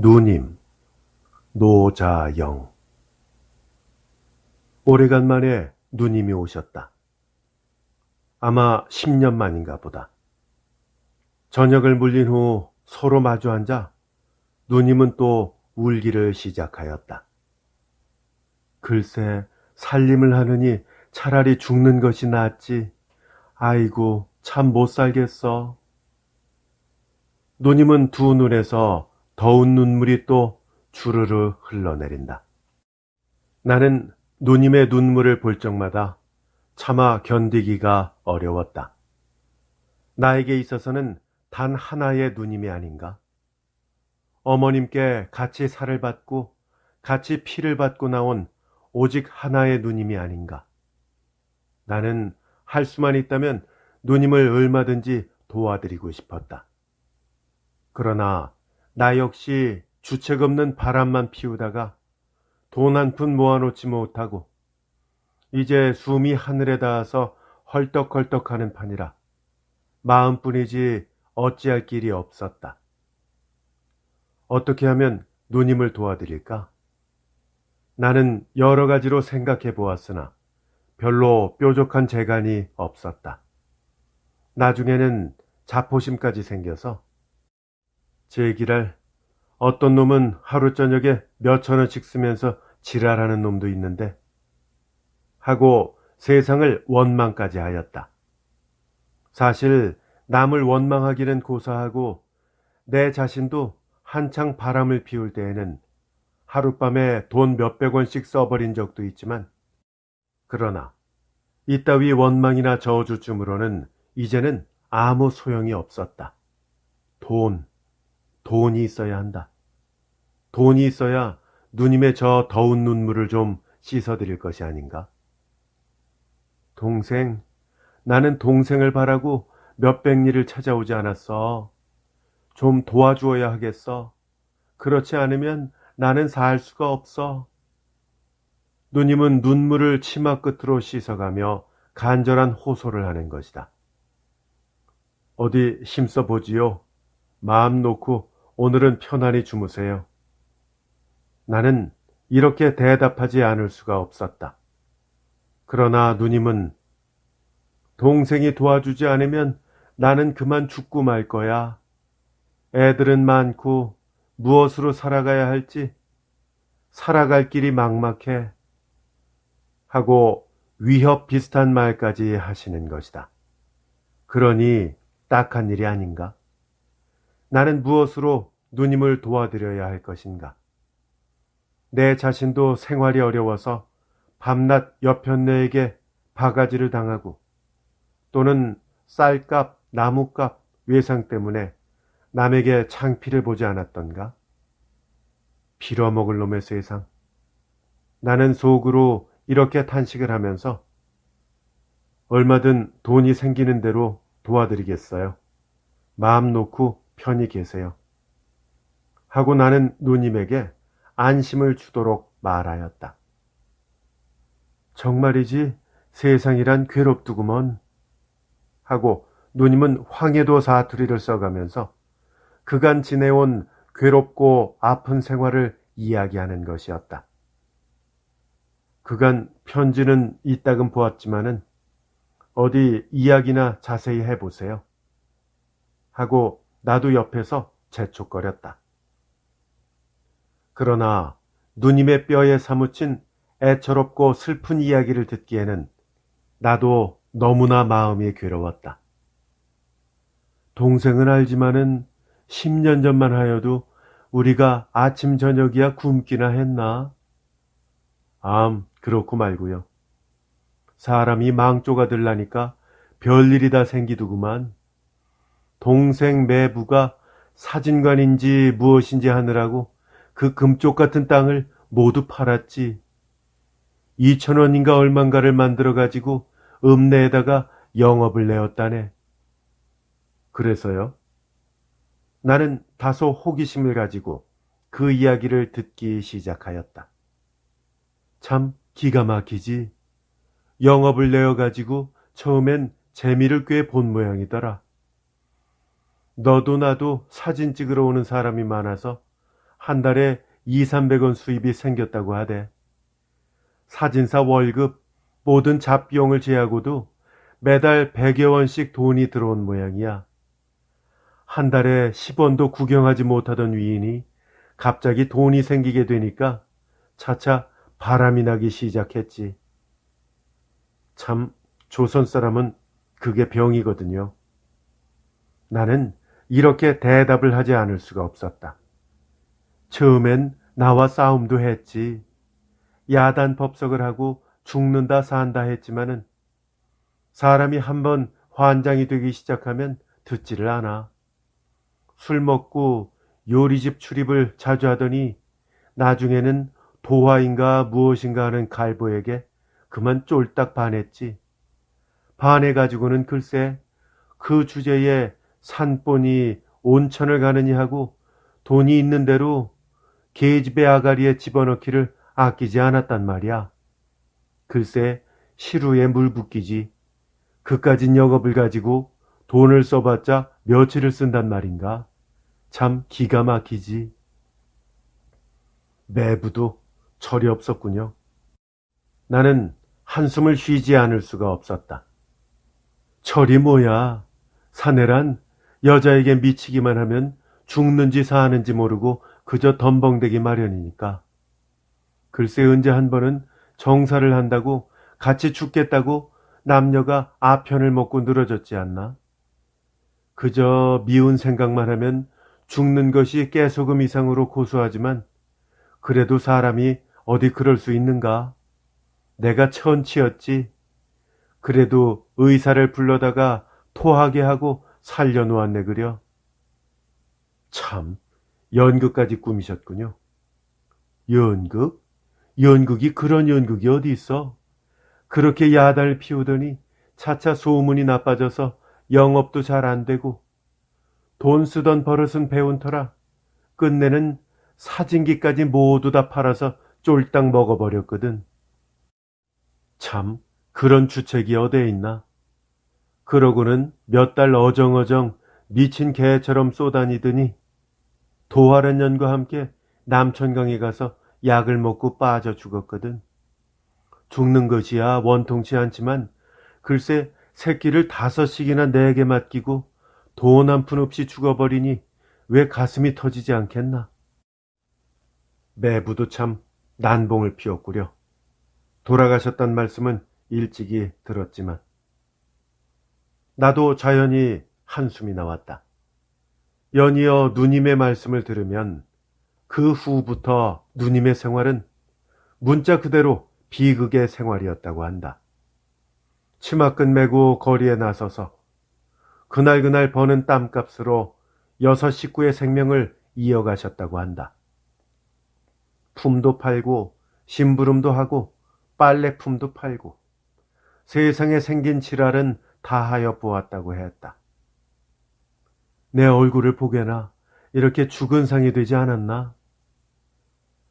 누님, 노자영. 오래간만에 누님이 오셨다. 아마 10년 만인가 보다. 저녁을 물린 후 서로 마주 앉아 누님은 또 울기를 시작하였다. 글쎄, 살림을 하느니 차라리 죽는 것이 낫지. 아이고, 참 못 살겠어. 누님은 두 눈에서 더운 눈물이 또 주르르 흘러내린다. 나는 누님의 눈물을 볼 적마다 차마 견디기가 어려웠다. 나에게 있어서는 단 하나의 누님이 아닌가? 어머님께 같이 살을 받고 같이 피를 받고 나온 오직 하나의 누님이 아닌가? 나는 할 수만 있다면 누님을 얼마든지 도와드리고 싶었다. 그러나 나 역시 주책 없는 바람만 피우다가 돈 한 푼 모아놓지 못하고 이제 숨이 하늘에 닿아서 헐떡헐떡하는 판이라 마음뿐이지 어찌할 길이 없었다. 어떻게 하면 누님을 도와드릴까? 나는 여러 가지로 생각해 보았으나 별로 뾰족한 재간이 없었다. 나중에는 자포심까지 생겨서 제기랄 어떤 놈은 하루 저녁에 몇천 원씩 쓰면서 지랄하는 놈도 있는데 하고 세상을 원망까지 하였다. 사실 남을 원망하기는 고사하고 내 자신도 한창 바람을 피울 때에는 하룻밤에 돈 몇백 원씩 써버린 적도 있지만 그러나 이따위 원망이나 저주쯤으로는 이제는 아무 소용이 없었다. 돈이 있어야 한다. 돈이 있어야 누님의 저 더운 눈물을 좀 씻어드릴 것이 아닌가? 동생, 나는 동생을 바라고 몇백 리를 찾아오지 않았어. 좀 도와주어야 하겠어. 그렇지 않으면 나는 살 수가 없어. 누님은 눈물을 치마 끝으로 씻어가며 간절한 호소를 하는 것이다. 어디 힘써 보지요. 마음 놓고 오늘은 편안히 주무세요. 나는 이렇게 대답하지 않을 수가 없었다. 그러나 누님은 동생이 도와주지 않으면 나는 그만 죽고 말 거야. 애들은 많고 무엇으로 살아가야 할지 살아갈 길이 막막해. 하고 위협 비슷한 말까지 하시는 것이다. 그러니 딱한 일이 아닌가? 나는 무엇으로 누님을 도와드려야 할 것인가? 내 자신도 생활이 어려워서 밤낮 여편네에게 바가지를 당하고 또는 쌀값, 나무값, 외상 때문에 남에게 창피를 보지 않았던가? 빌어먹을 놈의 세상. 나는 속으로 이렇게 탄식을 하면서 얼마든 돈이 생기는 대로 도와드리겠어요. 마음 놓고 편히 계세요. 하고 나는 누님에게 안심을 주도록 말하였다. 정말이지 세상이란 괴롭두구먼. 하고 누님은 황해도 사투리를 써가면서 그간 지내온 괴롭고 아픈 생활을 이야기하는 것이었다. 그간 편지는 이따금 보았지만은 어디 이야기나 자세히 해보세요. 하고 나도 옆에서 재촉거렸다. 그러나 누님의 뼈에 사무친 애처롭고 슬픈 이야기를 듣기에는 나도 너무나 마음이 괴로웠다. 동생은 알지만은 10년 전만 하여도 우리가 아침 저녁이야 굶기나 했나? 그렇고 말고요. 사람이 망조가 들라니까 별일이 다 생기더구만. 동생 매부가 사진관인지 무엇인지 하느라고 그 금쪽 같은 땅을 모두 팔았지. 2,000원인가 얼만가를 만들어가지고 읍내에다가 영업을 내었다네. 그래서요? 나는 다소 호기심을 가지고 그 이야기를 듣기 시작하였다. 참 기가 막히지. 영업을 내어가지고 처음엔 재미를 꽤 본 모양이더라. 너도 나도 사진 찍으러 오는 사람이 많아서 한 달에 200~300원 수입이 생겼다고 하대. 사진사 월급, 모든 잡비용을 제하고도 매달 100여 원씩 돈이 들어온 모양이야. 한 달에 10원도 구경하지 못하던 위인이 갑자기 돈이 생기게 되니까 차차 바람이 나기 시작했지. 참, 조선 사람은 그게 병이거든요. 나는 이렇게 대답을 하지 않을 수가 없었다. 처음엔 나와 싸움도 했지. 야단 법석을 하고 죽는다 산다 했지만은 사람이 한번 환장이 되기 시작하면 듣지를 않아. 술 먹고 요리집 출입을 자주 하더니 나중에는 도화인가 무엇인가 하는 갈보에게 그만 쫄딱 반했지. 반해가지고는 글쎄 그 주제에 산보니 온천을 가느니 하고 돈이 있는 대로 계집애 아가리에 집어넣기를 아끼지 않았단 말이야. 글쎄 시루에 물 붓기지. 그까진 역업을 가지고 돈을 써봤자 며칠을 쓴단 말인가. 참 기가 막히지. 매부도 철이 없었군요. 나는 한숨을 쉬지 않을 수가 없었다. 철이 뭐야? 사내란 여자에게 미치기만 하면 죽는지 사는지 모르고 그저 덤벙대기 마련이니까. 글쎄 언제 한 번은 정사를 한다고 같이 죽겠다고 남녀가 아편을 먹고 늘어졌지 않나? 그저 미운 생각만 하면 죽는 것이 깨소금 이상으로 고소하지만 그래도 사람이 어디 그럴 수 있는가? 내가 천치였지. 그래도 의사를 불러다가 토하게 하고 살려놓았네 그려. 참, 연극까지 꾸미셨군요. 연극? 연극이 그런 연극이 어디 있어? 그렇게 야단을 피우더니 차차 소문이 나빠져서 영업도 잘 안 되고 돈 쓰던 버릇은 배운 터라 끝내는 사진기까지 모두 다 팔아서 쫄딱 먹어버렸거든. 참, 그런 주책이 어디에 있나? 그러고는 몇 달 어정어정 미친 개처럼 쏘다니더니 도하란 년과 함께 남천강에 가서 약을 먹고 빠져 죽었거든. 죽는 것이야 원통치 않지만 글쎄 새끼를 5씩이나 내게 맡기고 돈 한 푼 없이 죽어버리니 왜 가슴이 터지지 않겠나? 매부도 참 난봉을 피웠구려. 돌아가셨단 말씀은 일찍이 들었지만 나도 자연히 한숨이 나왔다. 연이어 누님의 말씀을 들으면 그 후부터 누님의 생활은 문자 그대로 비극의 생활이었다고 한다. 치마끈 메고 거리에 나서서 그날그날 버는 땀값으로 6 식구의 생명을 이어가셨다고 한다. 품도 팔고 심부름도 하고 빨래품도 팔고 세상에 생긴 지랄은 다하여 보았다고 했다. 내 얼굴을 보게나 이렇게 죽은 상이 되지 않았나?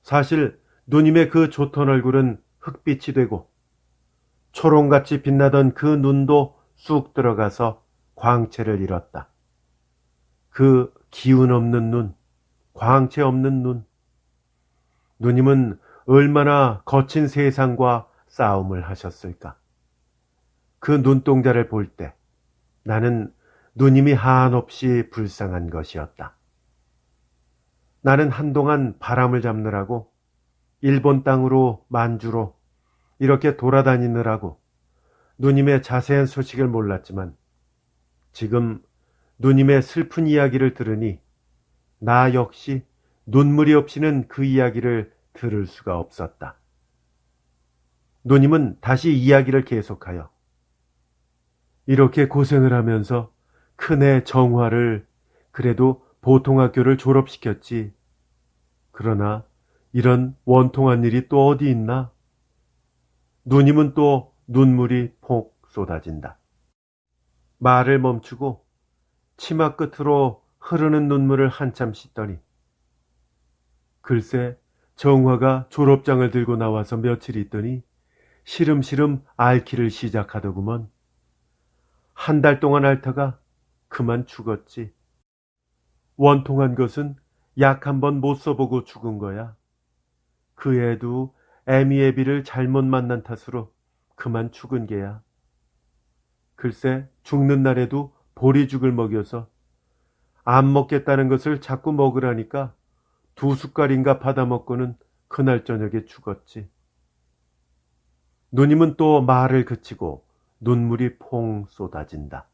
사실 누님의 그 좋던 얼굴은 흑빛이 되고 초롱같이 빛나던 그 눈도 쑥 들어가서 광채를 잃었다. 그 기운 없는 눈, 광채 없는 눈. 누님은 얼마나 거친 세상과 싸움을 하셨을까? 그 눈동자를 볼 때 나는 누님이 한없이 불쌍한 것이었다. 나는 한동안 바람을 잡느라고 일본 땅으로 만주로 이렇게 돌아다니느라고 누님의 자세한 소식을 몰랐지만 지금 누님의 슬픈 이야기를 들으니 나 역시 눈물이 없이는 그 이야기를 들을 수가 없었다. 누님은 다시 이야기를 계속하여 이렇게 고생을 하면서 큰애 정화를 그래도 보통학교를 졸업시켰지. 그러나 이런 원통한 일이 또 어디 있나? 누님은 또 눈물이 폭 쏟아진다. 말을 멈추고 치마 끝으로 흐르는 눈물을 한참 씻더니 글쎄 정화가 졸업장을 들고 나와서 며칠 있더니 시름시름 앓기를 시작하더구먼. 한 달 동안 앓다가 그만 죽었지. 원통한 것은 약 한 번 못 써보고 죽은 거야. 그 애도 애미애비를 잘못 만난 탓으로 그만 죽은 게야. 글쎄 죽는 날에도 보리죽을 먹여서 안 먹겠다는 것을 자꾸 먹으라니까 2숟갈인가 받아먹고는 그날 저녁에 죽었지. 누님은 또 말을 그치고 눈물이 퐁 쏟아진다.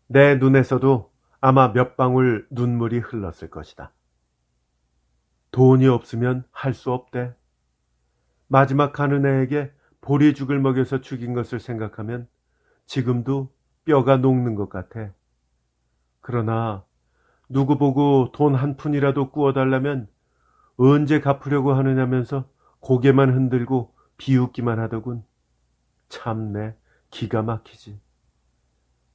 내 눈에서도 아마 몇 방울 눈물이 흘렀을 것이다. 돈이 없으면 할 수 없대. 마지막 가는 애에게 보리죽을 먹여서 죽인 것을 생각하면 지금도 뼈가 녹는 것 같아. 그러나 누구 보고 돈 한 푼이라도 구워달라면 언제 갚으려고 하느냐면서 고개만 흔들고 비웃기만 하더군. 참내 기가 막히지.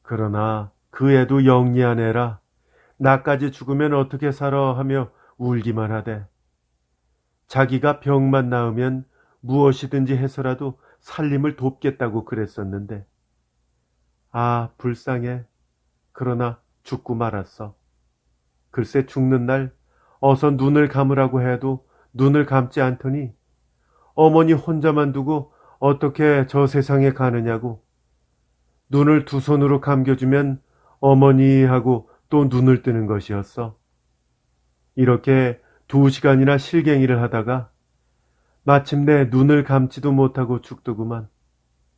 그러나 그 애도 영리한 애라 나까지 죽으면 어떻게 살아 하며 울기만 하대. 자기가 병만 나으면 무엇이든지 해서라도 살림을 돕겠다고 그랬었는데 아 불쌍해. 그러나 죽고 말았어. 글쎄 죽는 날 어서 눈을 감으라고 해도 눈을 감지 않더니 어머니 혼자만 두고 어떻게 저 세상에 가느냐고. 눈을 두 손으로 감겨주면 어머니 하고 또 눈을 뜨는 것이었어. 이렇게 2시간이나 실갱이를 하다가 마침내 눈을 감지도 못하고 죽더구만.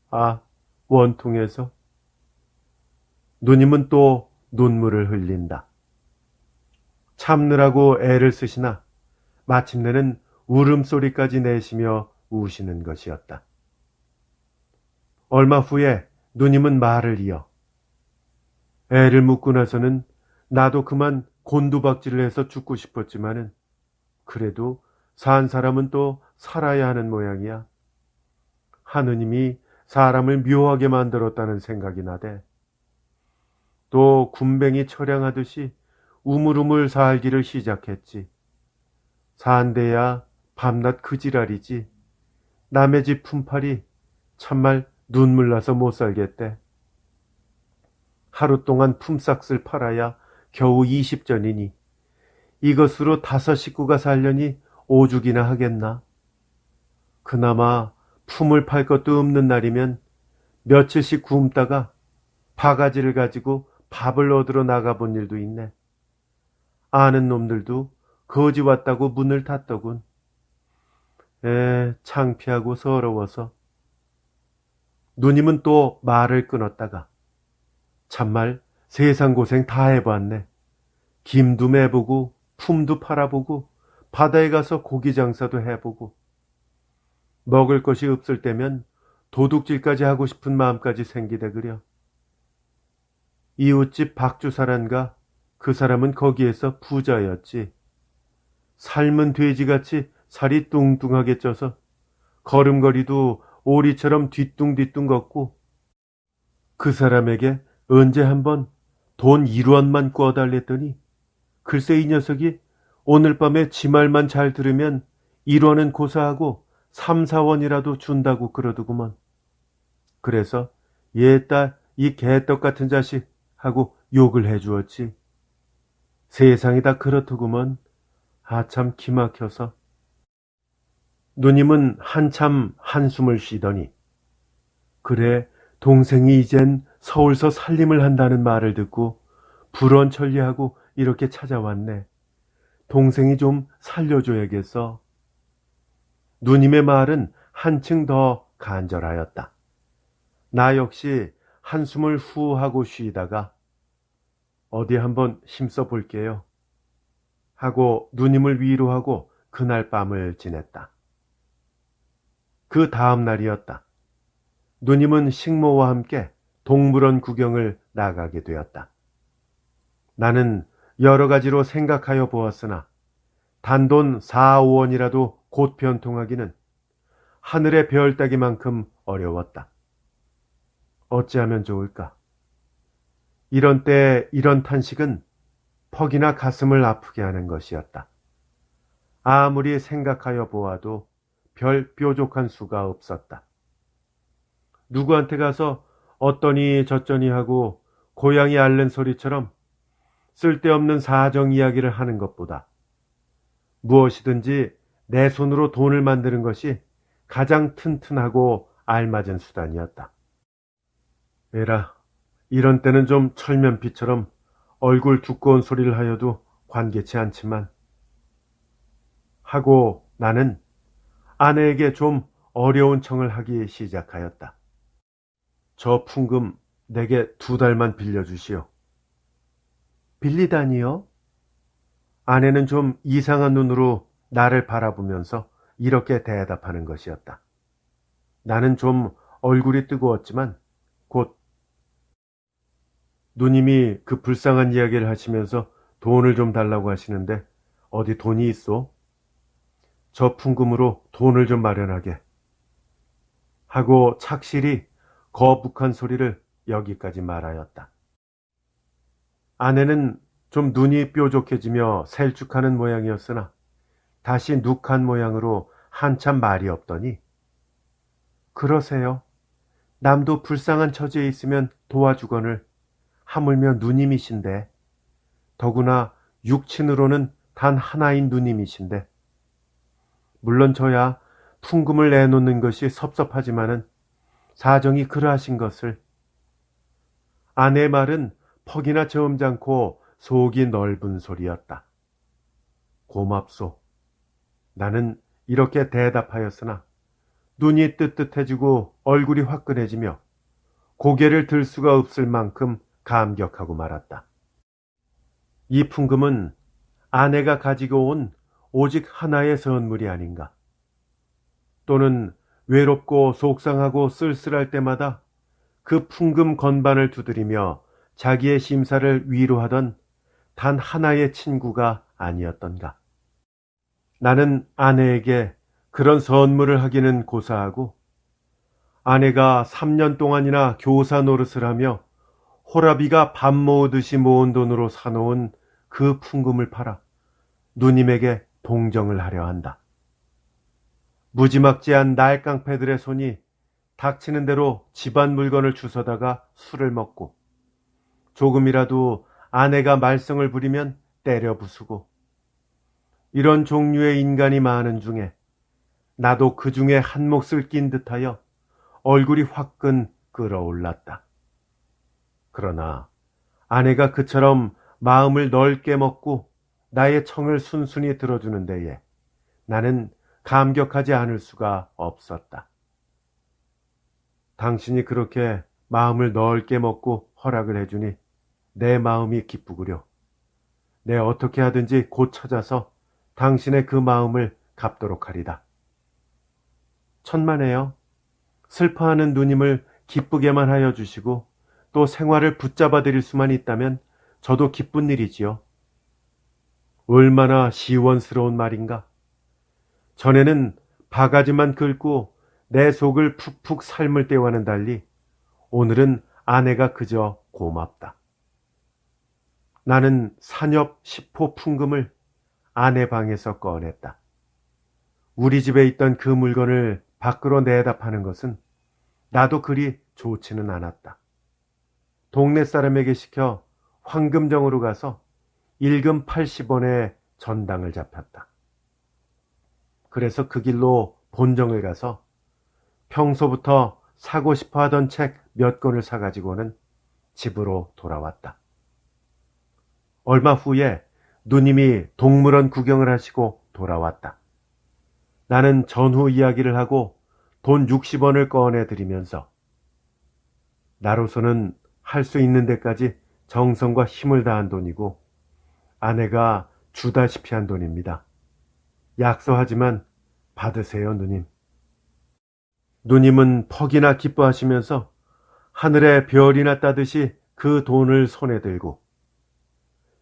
아, 원통해서. 누님은 또 눈물을 흘린다. 참느라고 애를 쓰시나 마침내는 울음소리까지 내시며 우시는 것이었다. 얼마 후에 누님은 말을 이어 애를 묻고 나서는 나도 그만 곤두박질을 해서 죽고 싶었지만은 그래도 산 사람은 또 살아야 하는 모양이야. 하느님이 사람을 묘하게 만들었다는 생각이 나대. 또 군뱅이 처량하듯이 우물우물 살기를 시작했지. 산대야 밤낮 그 지랄이지. 남의 집 품팔이 참말 눈물 나서 못 살겠대. 하루 동안 품삯을 팔아야 겨우 20전이니 이것으로 5 식구가 살려니 오죽이나 하겠나. 그나마 품을 팔 것도 없는 날이면 며칠씩 굶다가 바가지를 가지고 밥을 얻으러 나가본 일도 있네. 아는 놈들도 거지 왔다고 문을 닫더군. 창피하고 서러워서. 누님은 또 말을 끊었다가 참말 세상 고생 다 해봤네. 김도 매보고 품도 팔아보고 바다에 가서 고기 장사도 해보고 먹을 것이 없을 때면 도둑질까지 하고 싶은 마음까지 생기대 그려. 이웃집 박주사란가 그 사람은 거기에서 부자였지. 삶은 돼지같이 살이 뚱뚱하게 쪄서 걸음걸이도 오리처럼 뒤뚱뒤뚱 걷고 그 사람에게 언제 한번 돈 1원만 구워달랬더니 글쎄 이 녀석이 오늘 밤에 지 말만 잘 들으면 1원은 고사하고 3, 4원이라도 준다고 그러더구먼. 그래서 얘딸 이 개떡 같은 자식 하고 욕을 해주었지. 세상이 다 그렇더구먼. 아참 기막혀서. 누님은 한참 한숨을 쉬더니 그래 동생이 이젠 서울서 살림을 한다는 말을 듣고 불원천리하고 이렇게 찾아왔네. 동생이 좀 살려줘야겠어. 누님의 말은 한층 더 간절하였다. 나 역시 한숨을 후 하고 쉬다가 어디 한번 힘써 볼게요 하고 누님을 위로하고 그날 밤을 지냈다. 그 다음 날이었다. 누님은 식모와 함께 동물원 구경을 나가게 되었다. 나는 여러 가지로 생각하여 보았으나 단돈 4, 5원이라도 곧 변통하기는 하늘의 별 따기만큼 어려웠다. 어찌하면 좋을까? 이런 때 이런 탄식은 퍽이나 가슴을 아프게 하는 것이었다. 아무리 생각하여 보아도 별 뾰족한 수가 없었다. 누구한테 가서 어떠니 저쩌니 하고 고양이 앓는 소리처럼 쓸데없는 사정 이야기를 하는 것보다 무엇이든지 내 손으로 돈을 만드는 것이 가장 튼튼하고 알맞은 수단이었다. 에라, 이런 때는 좀 철면피처럼 얼굴 두꺼운 소리를 하여도 관계치 않지만 하고 나는 아내에게 좀 어려운 청을 하기 시작하였다. 저 풍금 내게 2달만 빌려주시오. 빌리다니요? 아내는 좀 이상한 눈으로 나를 바라보면서 이렇게 대답하는 것이었다. 나는 좀 얼굴이 뜨거웠지만 곧 누님이 그 불쌍한 이야기를 하시면서 돈을 좀 달라고 하시는데 어디 돈이 있어? 저 풍금으로 돈을 좀 마련하게 하고 착실히 거북한 소리를 여기까지 말하였다. 아내는 좀 눈이 뾰족해지며 셀쭉하는 모양이었으나 다시 눅한 모양으로 한참 말이 없더니 그러세요. 남도 불쌍한 처지에 있으면 도와주거늘 하물며 누님이신데 더구나 육친으로는 단 하나인 누님이신데 물론 저야 풍금을 내놓는 것이 섭섭하지만은 사정이 그러하신 것을 아내의 말은 퍽이나 저음잖고 속이 넓은 소리였다. 고맙소. 나는 이렇게 대답하였으나 눈이 뜨뜻해지고 얼굴이 화끈해지며 고개를 들 수가 없을 만큼 감격하고 말았다. 이 풍금은 아내가 가지고 온 오직 하나의 선물이 아닌가. 또는 외롭고 속상하고 쓸쓸할 때마다 그 풍금 건반을 두드리며 자기의 심사를 위로하던 단 하나의 친구가 아니었던가. 나는 아내에게 그런 선물을 하기는 고사하고 아내가 3년 동안이나 교사 노릇을 하며 호라비가 밥 모으듯이 모은 돈으로 사놓은 그 풍금을 팔아 누님에게 동정을 하려 한다. 무지막지한 날깡패들의 손이 닥치는 대로 집안 물건을 주워다가 술을 먹고 조금이라도 아내가 말썽을 부리면 때려 부수고 이런 종류의 인간이 많은 중에 나도 그 중에 한 몫을 낀 듯하여 얼굴이 화끈 끓어올랐다. 그러나 아내가 그처럼 마음을 넓게 먹고 나의 청을 순순히 들어주는 데에 나는 감격하지 않을 수가 없었다. 당신이 그렇게 마음을 넓게 먹고 허락을 해주니 내 마음이 기쁘구려. 내 어떻게 하든지 곧 찾아서 당신의 그 마음을 갚도록 하리다. 천만에요. 슬퍼하는 누님을 기쁘게만 하여 주시고 또 생활을 붙잡아 드릴 수만 있다면 저도 기쁜 일이지요. 얼마나 시원스러운 말인가. 전에는 바가지만 긁고 내 속을 푹푹 삶을 때와는 달리 오늘은 아내가 그저 고맙다. 나는 산엽 10호 풍금을 아내 방에서 꺼냈다. 우리 집에 있던 그 물건을 밖으로 내다 파는 것은 나도 그리 좋지는 않았다. 동네 사람에게 시켜 황금정으로 가서 1금 80원에 전당을 잡혔다. 그래서 그 길로 본정을 가서 평소부터 사고 싶어 하던 책 몇 권을 사가지고는 집으로 돌아왔다. 얼마 후에 누님이 동물원 구경을 하시고 돌아왔다. 나는 전후 이야기를 하고 돈 60원을 꺼내 드리면서 나로서는 할 수 있는 데까지 정성과 힘을 다한 돈이고 아내가 주다시피 한 돈입니다. 약소하지만 받으세요, 누님. 누님은 퍽이나 기뻐하시면서 하늘에 별이나 따듯이 그 돈을 손에 들고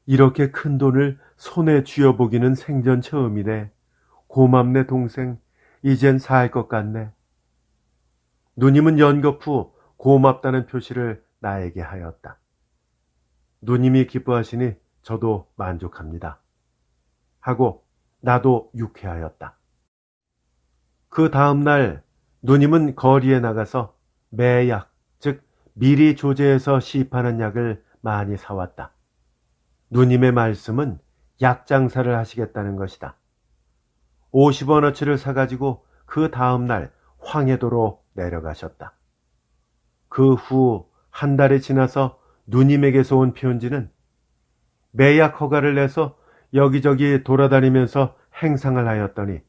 이렇게 큰 돈을 손에 쥐어보기는 생전 처음이네. 고맙네 동생. 이젠 살 것 같네. 누님은 연거푸 고맙다는 표시를 나에게 하였다. 누님이 기뻐하시니 저도 만족합니다. 하고 나도 유쾌하였다. 그 다음날 누님은 거리에 나가서 매약, 즉 미리 조제해서 시입하는 약을 많이 사왔다. 누님의 말씀은 약 장사를 하시겠다는 것이다. 50원어치를 사가지고 그 다음날 황해도로 내려가셨다. 그 후 한 달이 지나서 누님에게서 온 편지는 매약 허가를 내서 여기저기 돌아다니면서 행상을 하였더니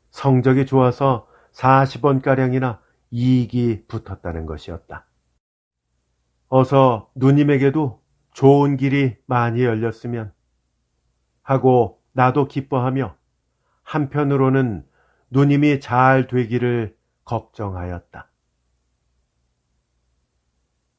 성적이 좋아서 40원가량이나 이익이 붙었다는 것이었다. 어서 누님에게도 좋은 길이 많이 열렸으면 하고 나도 기뻐하며 한편으로는 누님이 잘 되기를 걱정하였다.